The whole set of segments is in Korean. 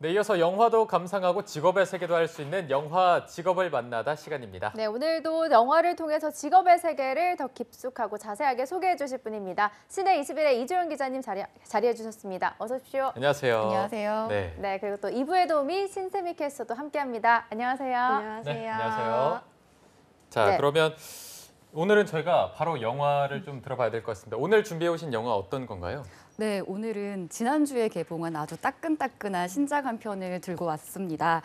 네, 이어서 영화도 감상하고 직업의 세계도 할 수 있는 영화 직업을 만나다 시간입니다. 네, 오늘도 영화를 통해서 직업의 세계를 더 깊숙하고 자세하게 소개해 주실 분입니다. 시내 21의 이주영 기자님 자리해 주셨습니다. 어서 오십시오. 안녕하세요. 안녕하세요. 네. 그리고 또 2부의 도우미 신세미 캐스터도 함께합니다. 안녕하세요. 네, 안녕하세요. 자, 네. 그러면 오늘은 저희가 바로 영화를 좀 들어봐야 될 것 같습니다. 오늘 준비해 오신 영화 어떤 건가요? 네, 오늘은 지난주에 개봉한 아주 따끈따끈한 신작 한 편을 들고 왔습니다.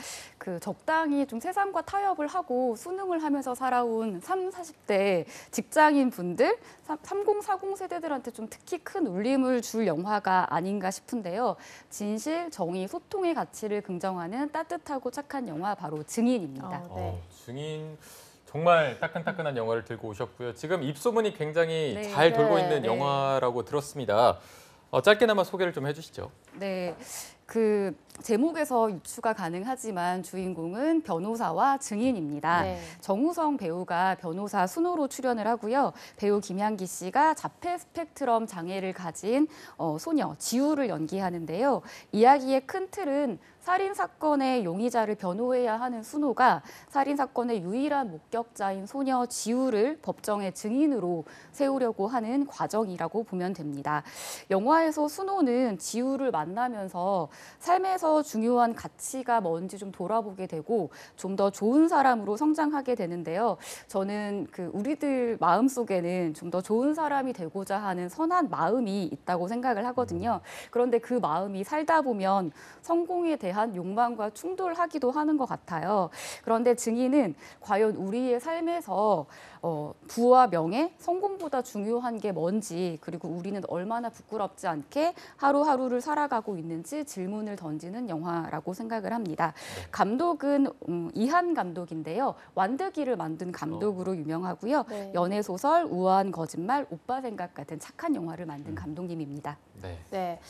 적당히 좀 세상과 타협을 하고 수능을 하면서 살아온 40대 직장인 분들, 3040 세대들한테 좀 특히 큰 울림을 줄 영화가 아닌가 싶은데요. 진실, 정의, 소통의 가치를 긍정하는 따뜻하고 착한 영화 바로 증인입니다. 네. 증인. 정말 따끈따끈한 영화를 들고 오셨고요. 지금 입소문이 굉장히 네. 잘 돌고 있는 네. 영화라고 들었습니다. 짧게나마 소개를 좀 해주시죠. 네, 제목에서 유추가 가능하지만 주인공은 변호사와 증인입니다. 네. 정우성 배우가 변호사 순호로 출연을 하고요. 배우 김향기 씨가 자폐 스펙트럼 장애를 가진 소녀 지우를 연기하는데요. 이야기의 큰 틀은 살인사건의 용의자를 변호해야 하는 순호가 살인사건의 유일한 목격자인 소녀 지우를 법정의 증인으로 세우려고 하는 과정이라고 보면 됩니다. 영화에서 순호는 지우를 만나면서 삶에서 중요한 가치가 뭔지 좀 돌아보게 되고 좀 더 좋은 사람으로 성장하게 되는데요. 저는 우리들 마음속에는 좀 더 좋은 사람이 되고자 하는 선한 마음이 있다고 생각을 하거든요. 그런데 그 마음이 살다 보면 성공에 대한 욕망과 충돌하기도 하는 것 같아요. 그런데 증인은 과연 우리의 삶에서 부와 명예, 성공보다 중요한 게 뭔지, 그리고 우리는 얼마나 부끄럽지 않게 하루하루를 살아가고 있는지 질문을 던지는 영화라고 생각을 합니다. 네. 감독은 이한 감독인데요. 완득이를 만든 감독으로 유명하고요. 네. 연애소설, 우아한 거짓말, 오빠 생각 같은 착한 영화를 만든 감독님입니다. 네. 네.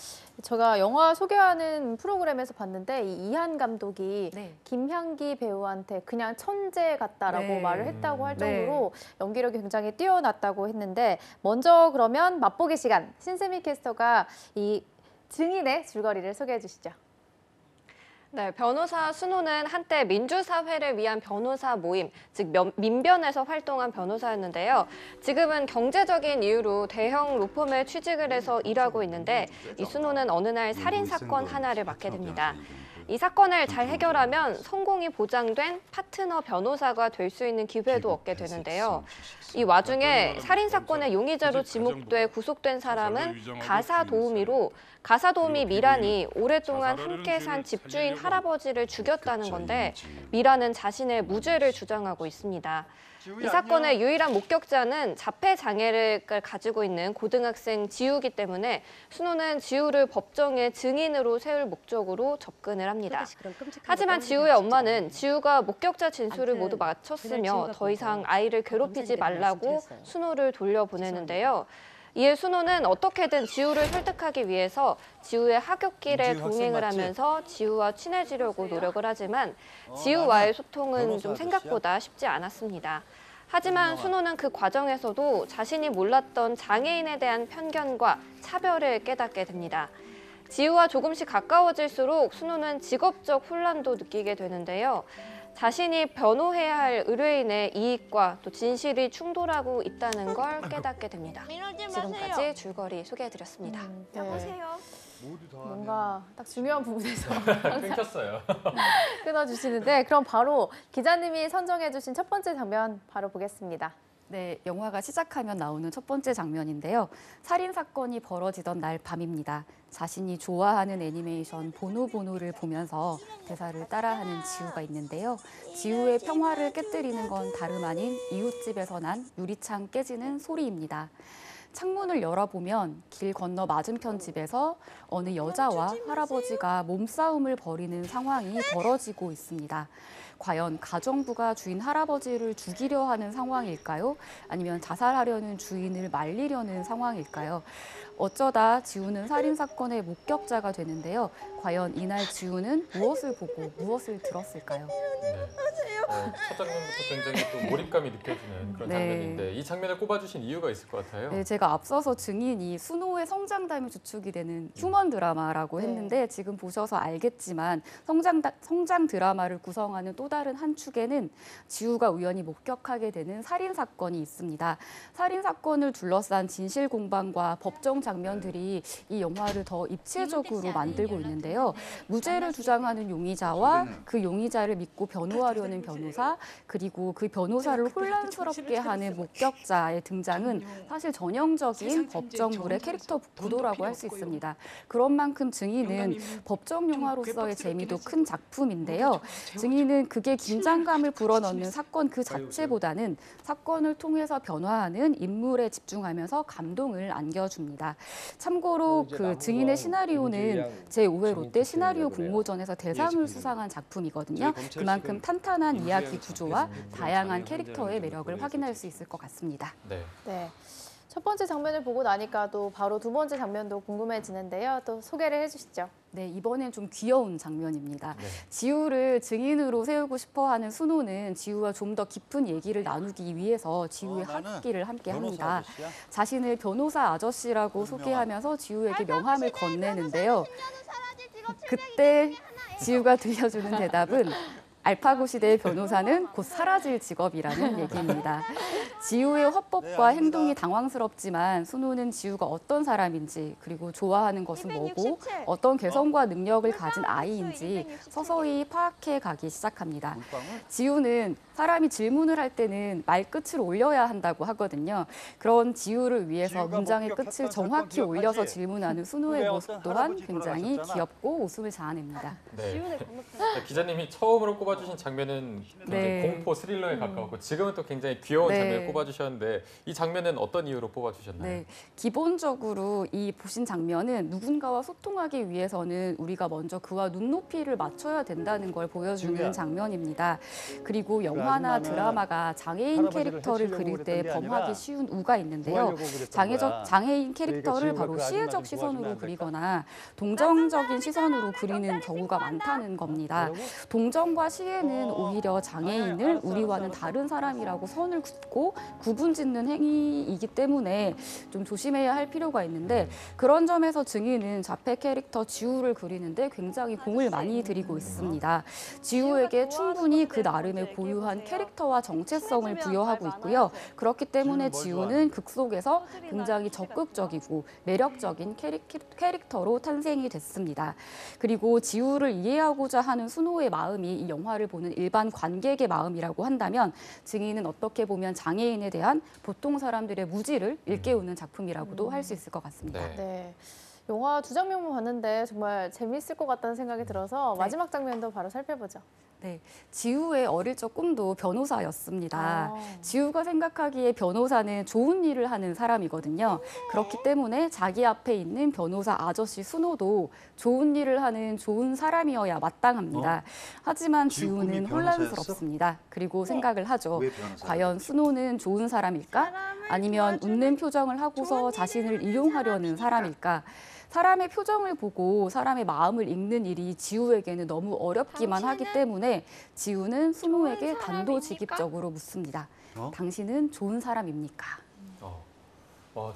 제가 영화 소개하는 프로그램에서 봤는데 이 이한 감독이 네. 김향기 배우한테 그냥 천재 같다라고 네. 말을 했다고 할 네. 정도로 연기력이 굉장히 뛰어났다고 했는데 먼저 그러면 맛보기 시간 신세미 캐스터가 이 증인의 줄거리를 소개해 주시죠. 네, 변호사 순호는 한때 민주사회를 위한 변호사 모임, 즉 민변에서 활동한 변호사였는데요. 지금은 경제적인 이유로 대형 로펌에 취직을 해서 일하고 있는데 이 순호는 어느 날 살인사건 하나를 맡게 됩니다. 이 사건을 잘 해결하면 성공이 보장된 파트너 변호사가 될 수 있는 기회도 얻게 되는데요. 이 와중에 살인사건의 용의자로 지목돼 구속된 사람은 가사도우미 미란이 오랫동안 함께 산 집주인 할아버지를 죽였다는 건데 미란은 자신의 무죄를 주장하고 있습니다. 이 사건의 유일한 목격자는 자폐 장애를 가지고 있는 고등학생 지우기 때문에 순호는 지우를 법정의 증인으로 세울 목적으로 접근을 합니다. 하지만 지우의 엄마는 지우가 목격자 진술을 모두 마쳤으며 더 이상 아이를 괴롭히지 말라고 순호를 돌려보내는데요. 이에 순호는 어떻게든 지우를 설득하기 위해서 지우의 하굣길에 동행을 하면서 지우와 친해지려고 노력을 하지만 지우와의 소통은 좀 생각보다 쉽지 않았습니다. 하지만 순호는 그 과정에서도 자신이 몰랐던 장애인에 대한 편견과 차별을 깨닫게 됩니다. 지우와 조금씩 가까워질수록 순호는 직업적 혼란도 느끼게 되는데요. 자신이 변호해야 할 의뢰인의 이익과 또 진실이 충돌하고 있다는 걸 깨닫게 됩니다. 지금까지 줄거리 소개해드렸습니다. 네. 뭔가 딱 중요한 부분에서 끊겼어요. 끊어주시는데 그럼 바로 기자님이 선정해 주신 첫 번째 장면 바로 보겠습니다. 네, 영화가 시작하면 나오는 첫 번째 장면인데요. 살인사건이 벌어지던 날 밤입니다. 자신이 좋아하는 애니메이션 보노보노를 보면서 대사를 따라하는 지우가 있는데요. 지우의 평화를 깨뜨리는 건 다름 아닌 이웃집에서 난 유리창 깨지는 소리입니다. 창문을 열어보면 길 건너 맞은편 집에서 어느 여자와 할아버지가 몸싸움을 벌이는 상황이 벌어지고 있습니다. 과연 가정부가 주인 할아버지를 죽이려 하는 상황일까요? 아니면 자살하려는 주인을 말리려는 상황일까요? 어쩌다 지우는 살인사건의 목격자가 되는데요. 과연 이날 지우는 무엇을 보고 무엇을 들었을까요? 네. 첫 장면부터 굉장히 또 몰입감이 느껴지는 그런 네. 장면인데 이 장면을 꼽아주신 이유가 있을 것 같아요. 네, 제가 앞서서 증인이 순호의 성장담이 주축이 되는 휴먼 드라마라고 네. 했는데 지금 보셔서 알겠지만 성장 드라마를 구성하는 또 다른 한 축에는 지우가 우연히 목격하게 되는 살인사건이 있습니다. 살인사건을 둘러싼 진실 공방과 법정 장면들이 이 영화를 더 입체적으로 만들고 있는데요. 무죄를 주장하는 용의자와 그 용의자를 믿고 변호하려는 변호사, 그리고 그 변호사를 혼란스럽게 하는 목격자의 등장은 사실 전형적인 법정물의 캐릭터 구도라고 할 수 있습니다. 그런 만큼 증인은 법정 영화로서의 재미도 큰 작품인데요. 증인은 그게 긴장감을 불어넣는 사건 그 자체보다는 사건을 통해서 변화하는 인물에 집중하면서 감동을 안겨줍니다. 참고로 그 증인의 시나리오는 제5회 롯데 시나리오 공모전에서 대상을 수상한 작품이거든요. 그만큼 탄탄한 이야기 구조와 다양한 캐릭터의 매력을 확인할 수 있을 것 같습니다. 네. 네. 첫 번째 장면을 보고 나니까 또 바로 두 번째 장면도 궁금해지는데요. 또 소개를 해주시죠. 네, 이번엔 좀 귀여운 장면입니다. 네. 지우를 증인으로 세우고 싶어하는 순호는 지우와 좀 더 깊은 얘기를 나누기 위해서 지우의 학기를 함께 합니다. 자신을 변호사 아저씨라고 소개하면서 지우에게 명함을 건네는데요. 그때 지우가 들려주는 대답은 알파고 시대의 변호사는 곧 사라질 직업이라는 얘기입니다. 지우의 화법과 행동이 당황스럽지만 순호는 지우가 어떤 사람인지 그리고 좋아하는 것은 뭐고 어떤 개성과 능력을 가진 아이인지 서서히 파악해 가기 시작합니다. 지우는 사람이 질문을 할 때는 말끝을 올려야 한다고 하거든요. 그런 지우를 위해서 문장의 끝을 정확히 올려서 질문하는 순호의 모습 또한 굉장히 귀엽고 웃음을 자아냅니다. 네. 기자님이 처음으로 꼽아주신 장면은 굉장히 네. 공포 스릴러에 가까웠고 지금은 또 굉장히 귀여운 네. 장면을 꼽아주셨는데 이 장면은 어떤 이유로 꼽아주셨나요? 네, 기본적으로 이 보신 장면은 누군가와 소통하기 위해서는 우리가 먼저 그와 눈높이를 맞춰야 된다는 걸 보여주는 장면입니다. 그리고 영화나 드라마가 장애인 캐릭터를 그릴 때 범하기 쉬운 우가 있는데요. 장애인 캐릭터를 바로 시혜적 시선으로 그리거나 동정적인 시선으로 그리는 경우가 많다는 겁니다. 동정과 시혜는 오히려 장애인을 우리와는 다른 사람이라고 선을 긋고 구분짓는 행위이기 때문에 좀 조심해야 할 필요가 있는데 그런 점에서 증인은 자폐 캐릭터 지우를 그리는데 굉장히 공을 많이 들이고 있습니다. 지우에게 충분히 그 나름의 고유한 캐릭터와 정체성을 부여하고 있고요. 그렇기 때문에 지우는 극 속에서 굉장히 적극적이고 매력적인 캐릭터로 탄생이 됐습니다. 그리고 지우를 이해하고자 하는 순호의 마음이 이 영화를 보는 일반 관객의 마음이라고 한다면 증인은 어떻게 보면 장애인에 대한 보통 사람들의 무지를 일깨우는 작품이라고도 할 수 있을 것 같습니다. 네. 네. 영화 두 장면만 봤는데 정말 재미있을 것 같다는 생각이 들어서 네. 마지막 장면도 바로 살펴보죠. 네, 지우의 어릴 적 꿈도 변호사였습니다. 아. 지우가 생각하기에 변호사는 좋은 일을 하는 사람이거든요. 그렇기 때문에 자기 앞에 있는 변호사 아저씨 순호도 좋은 일을 하는 좋은 사람이어야 마땅합니다. 하지만 지우 꿈이 지우는 변호사였어? 혼란스럽습니다. 그리고 생각을 하죠. 왜 변호사야? 과연 순호는 좋은 사람일까? 아니면 웃는 표정을 하고서 자신을 이용하려는 사람일까? 사람의 표정을 보고 사람의 마음을 읽는 일이 지우에게는 너무 어렵기만 하기 때문에 지우는 순호에게 단도직입적으로 묻습니다. 당신은 좋은 사람입니까?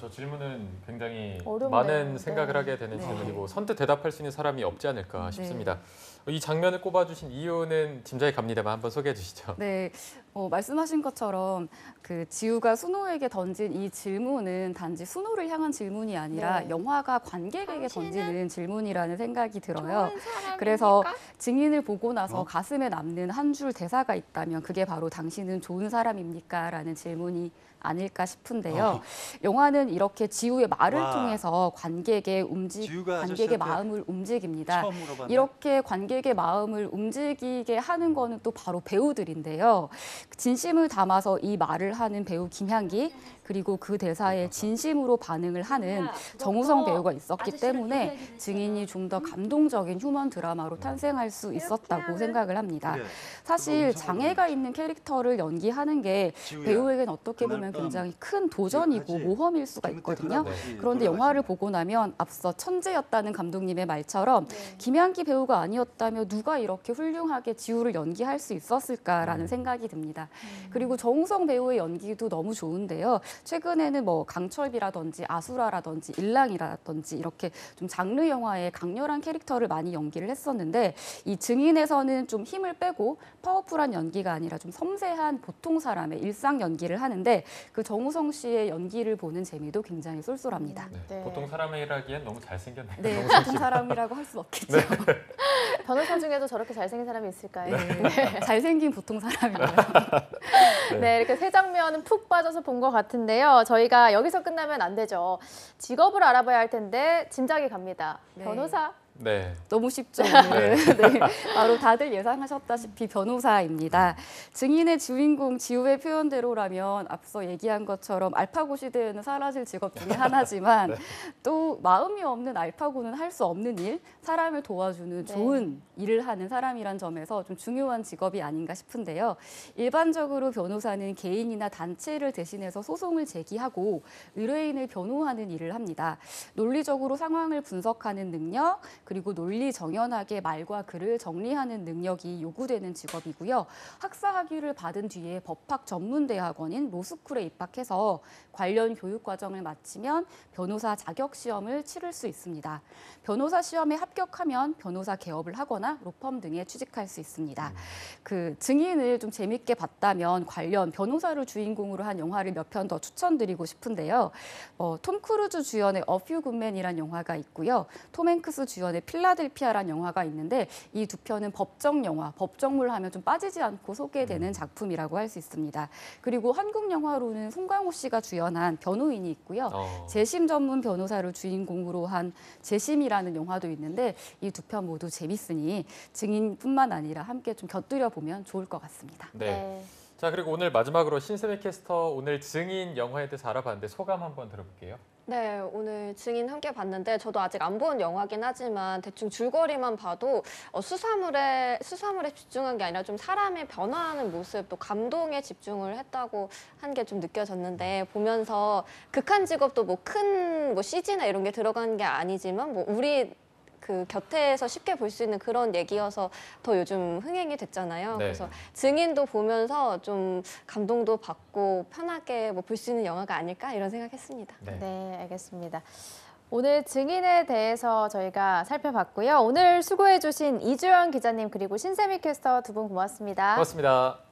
저 질문은 굉장히 어렵네요. 많은 생각을 네. 하게 되는 네. 질문이고 선뜻 대답할 수 있는 사람이 없지 않을까 네. 싶습니다. 이 장면을 꼽아주신 이유는 짐작이 갑니다만 한번 소개해 주시죠. 네, 말씀하신 것처럼 그 지우가 순호에게 던진 이 질문은 단지 순호를 향한 질문이 아니라 네. 영화가 관객에게 던지는 질문이라는 생각이 들어요. 그래서 증인을 보고 나서 가슴에 남는 한 줄 대사가 있다면 그게 바로 당신은 좋은 사람입니까? 라는 질문이 아닐까 싶은데요. 영화는 이렇게 지우의 말을 와. 통해서 관객의 지우가 관객의 아저씨한테 마음을 움직입니다. 처음 물어봤네. 이렇게 관객의 마음을 움직이게 하는 거는 또 바로 배우들인데요. 진심을 담아서 이 말을 하는 배우 김향기 그리고 그 대사에 진심으로 반응을 하는 정우성 배우가 있었기 때문에 증인이 좀 더 감동적인 휴먼 드라마로 탄생할 수 있었다고 생각을 합니다. 사실 장애가 있는 캐릭터를 연기하는 게 배우에겐 어떻게 보면 굉장히 큰 도전이고 모험일 수가 있거든요. 그런데 영화를 보고 나면 앞서 천재였다는 감독님의 말처럼 김양기 배우가 아니었다면 누가 이렇게 훌륭하게 지우를 연기할 수 있었을까라는 생각이 듭니다. 그리고 정우성 배우의 연기도 너무 좋은데요. 최근에는 뭐 강철비라든지 아수라라든지 일랑이라든지 이렇게 좀 장르 영화의 강렬한 캐릭터를 많이 연기를 했었는데 이 증인에서는 좀 힘을 빼고 파워풀한 연기가 아니라 좀 섬세한 보통 사람의 일상 연기를 하는데 그 정우성 씨의 연기를 보는 재미도 굉장히 쏠쏠합니다. 네. 보통 사람이라기엔 너무 잘생겼네요. 네, 보통 사람이라고 할 수 없겠죠. 변호사 중에도 저렇게 잘생긴 사람이 있을까요? 잘생긴 보통 사람이에요. 네, 이렇게 세 장면은 푹 빠져서 본 것 같은데요. 저희가 여기서 끝나면 안 되죠. 직업을 알아봐야 할 텐데 짐작이 갑니다. 네. 변호사? 네. 너무 쉽죠. 오늘. 네. 바로 다들 예상하셨다시피 변호사입니다. 증인의 주인공 지우의 표현대로라면 앞서 얘기한 것처럼 알파고 시대에는 사라질 직업 중에 하나지만 또 마음이 없는 알파고는 할 수 없는 일, 사람을 도와주는 좋은 일을 하는 사람이란 점에서 좀 중요한 직업이 아닌가 싶은데요. 일반적으로 변호사는 개인이나 단체를 대신해서 소송을 제기하고 의뢰인을 변호하는 일을 합니다. 논리적으로 상황을 분석하는 능력, 그리고 논리 정연하게 말과 글을 정리하는 능력이 요구되는 직업이고요. 학사 학위를 받은 뒤에 법학 전문대학원인 로스쿨에 입학해서 관련 교육 과정을 마치면 변호사 자격 시험을 치를 수 있습니다. 변호사 시험에 합격하면 변호사 개업을 하거나 로펌 등에 취직할 수 있습니다. 그 증인을 좀 재밌게 봤다면 관련 변호사를 주인공으로 한 영화를 몇 편 더 추천드리고 싶은데요. 톰 크루즈 주연의 A Few Good Men이라는 영화가 있고요. 톰 행크스 주연의 필라델피아라는 영화가 있는데 이 두 편은 법정 영화, 법정물 하면 좀 빠지지 않고 소개되는 작품이라고 할 수 있습니다. 그리고 한국 영화로는 송강호 씨가 주연한 변호인이 있고요. 재심 전문 변호사를 주인공으로 한 재심이라는 영화도 있는데 이 두 편 모두 재밌으니 증인뿐만 아니라 함께 좀 곁들여 보면 좋을 것 같습니다. 네. 자, 그리고 오늘 마지막으로 신세미 캐스터 오늘 증인 영화에 대해서 알아봤는데 소감 한번 들어볼게요. 네, 오늘 증인 함께 봤는데 저도 아직 안 본 영화긴 하지만 대충 줄거리만 봐도 수사물에 집중한 게 아니라 좀 사람의 변화하는 모습, 또 감동에 집중을 했다고 한 게 좀 느껴졌는데 보면서 극한 직업도 뭐 큰 CG나 이런 게 들어간 게 아니지만 뭐 우리 그 곁에서 쉽게 볼 수 있는 그런 얘기여서 더 요즘 흥행이 됐잖아요. 네. 그래서 증인도 보면서 좀 감동도 받고 편하게 뭐 볼 수 있는 영화가 아닐까 이런 생각했습니다. 네, 알겠습니다. 오늘 증인에 대해서 저희가 살펴봤고요. 오늘 수고해주신 이주연 기자님 그리고 신세미 캐스터 두 분 고맙습니다. 고맙습니다.